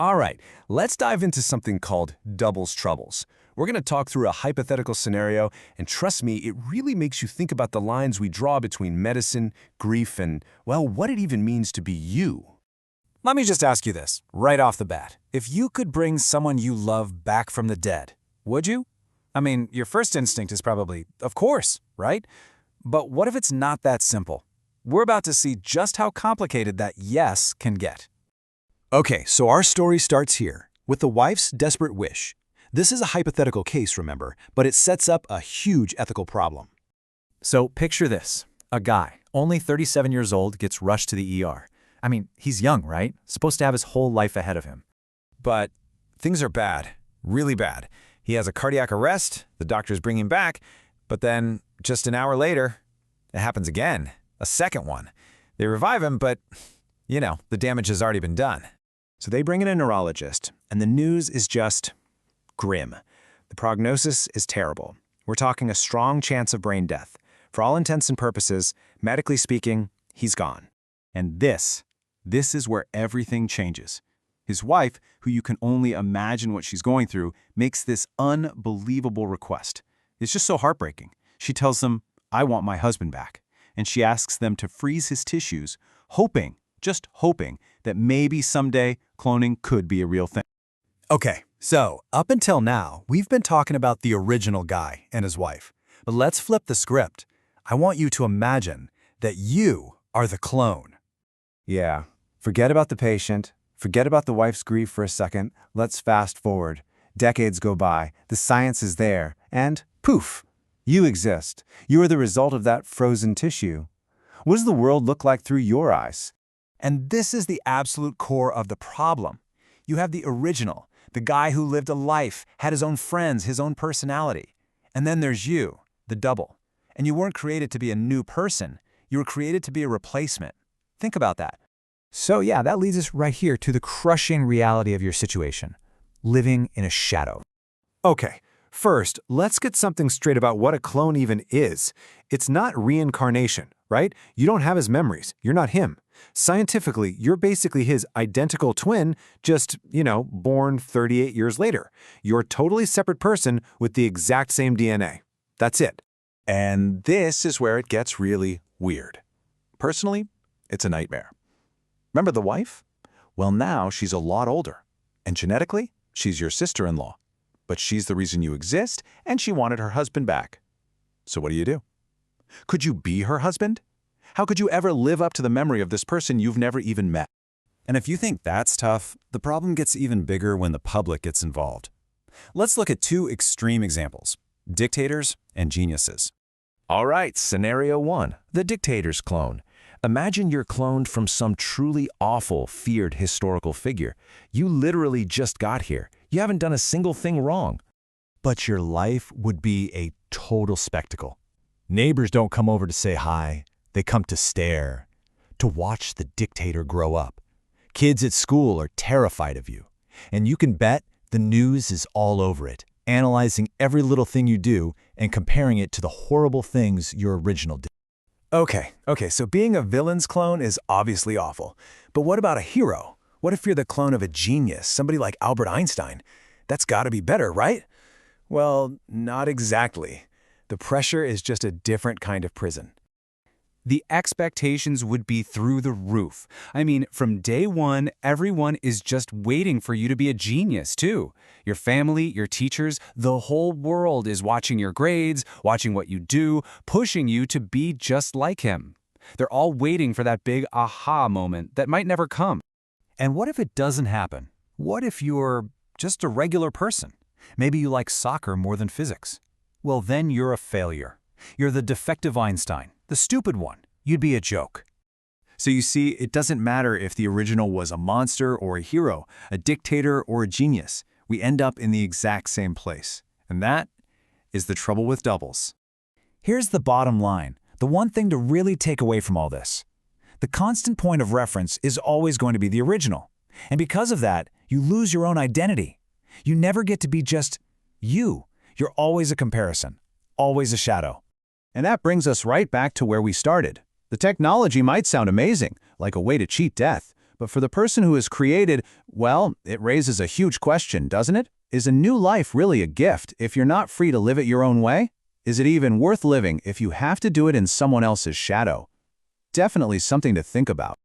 All right, let's dive into something called doubles troubles. We're going to talk through a hypothetical scenario, and trust me, it really makes you think about the lines we draw between medicine, grief, and, well, what it even means to be you. Let me just ask you this, right off the bat. If you could bring someone you love back from the dead, would you? I mean, your first instinct is probably, of course, right? But what if it's not that simple? We're about to see just how complicated that yes can get. Okay, so our story starts here, with the wife's desperate wish. This is a hypothetical case, remember, but it sets up a huge ethical problem. So picture this. A guy, only 37 years old, gets rushed to the ER. I mean, he's young, right? Supposed to have his whole life ahead of him. But things are bad, really bad. He has a cardiac arrest, the doctors bring him back, but then just an hour later, it happens again, a second one. They revive him, but, the damage has already been done. So they bring in a neurologist, and the news is just grim. The prognosis is terrible. We're talking a strong chance of brain death. For all intents and purposes, medically speaking, he's gone. And this is where everything changes. His wife, who you can only imagine what she's going through, makes this unbelievable request. It's just so heartbreaking. She tells them, "I want my husband back." And she asks them to freeze his tissues, just hoping, that maybe someday cloning could be a real thing. Okay, so up until now, we've been talking about the original guy and his wife. But let's flip the script. I want you to imagine that you are the clone. Yeah, forget about the patient, forget about the wife's grief for a second, let's fast forward. Decades go by, the science is there, and poof, you exist. You are the result of that frozen tissue. What does the world look like through your eyes? And this is the absolute core of the problem. You have the original, the guy who lived a life, had his own friends, his own personality. And then there's you, the double. And you weren't created to be a new person. You were created to be a replacement. Think about that. So yeah, that leads us right here to the crushing reality of your situation. Living in a shadow. Okay, first, let's get something straight about what a clone even is. It's not reincarnation, right? You don't have his memories. You're not him. Scientifically, you're basically his identical twin, just, born 38 years later. You're a totally separate person with the exact same DNA. That's it. And this is where it gets really weird. Personally, it's a nightmare. Remember the wife? Well, now she's a lot older. And genetically, she's your sister-in-law. But she's the reason you exist, and she wanted her husband back. So what do? Could you be her husband? How could you ever live up to the memory of this person you've never even met? And if you think that's tough, the problem gets even bigger when the public gets involved. Let's look at two extreme examples, dictators and geniuses. All right, scenario one, the dictator's clone. Imagine you're cloned from some truly awful, feared historical figure. You literally just got here. You haven't done a single thing wrong. But your life would be a total spectacle. Neighbors don't come over to say hi. They come to stare, to watch the dictator grow up. Kids at school are terrified of you. And you can bet the news is all over it, analyzing every little thing you do and comparing it to the horrible things your original did. Okay, so being a villain's clone is obviously awful. But what about a hero? What if you're the clone of a genius, somebody like Albert Einstein? That's gotta be better, right? Well, not exactly. The pressure is just a different kind of prison. The expectations would be through the roof. I mean, from day one, everyone is just waiting for you to be a genius, too. Your family, your teachers, the whole world is watching your grades, watching what you do, pushing you to be just like him. They're all waiting for that big aha moment that might never come. And what if it doesn't happen? What if you're just a regular person? Maybe you like soccer more than physics. Well, then you're a failure. You're the defective Einstein, the stupid one. You'd be a joke. So you see, it doesn't matter if the original was a monster or a hero, a dictator or a genius. We end up in the exact same place. And that is the trouble with doubles. Here's the bottom line, the one thing to really take away from all this. The constant point of reference is always going to be the original. And because of that, you lose your own identity. You never get to be just you. You're always a comparison, always a shadow. And that brings us right back to where we started. The technology might sound amazing, like a way to cheat death, But for the person who is created, well, it raises a huge question, doesn't it? Is a new life really a gift if you're not free to live it your own way? Is it even worth living if you have to do it in someone else's shadow? Definitely something to think about.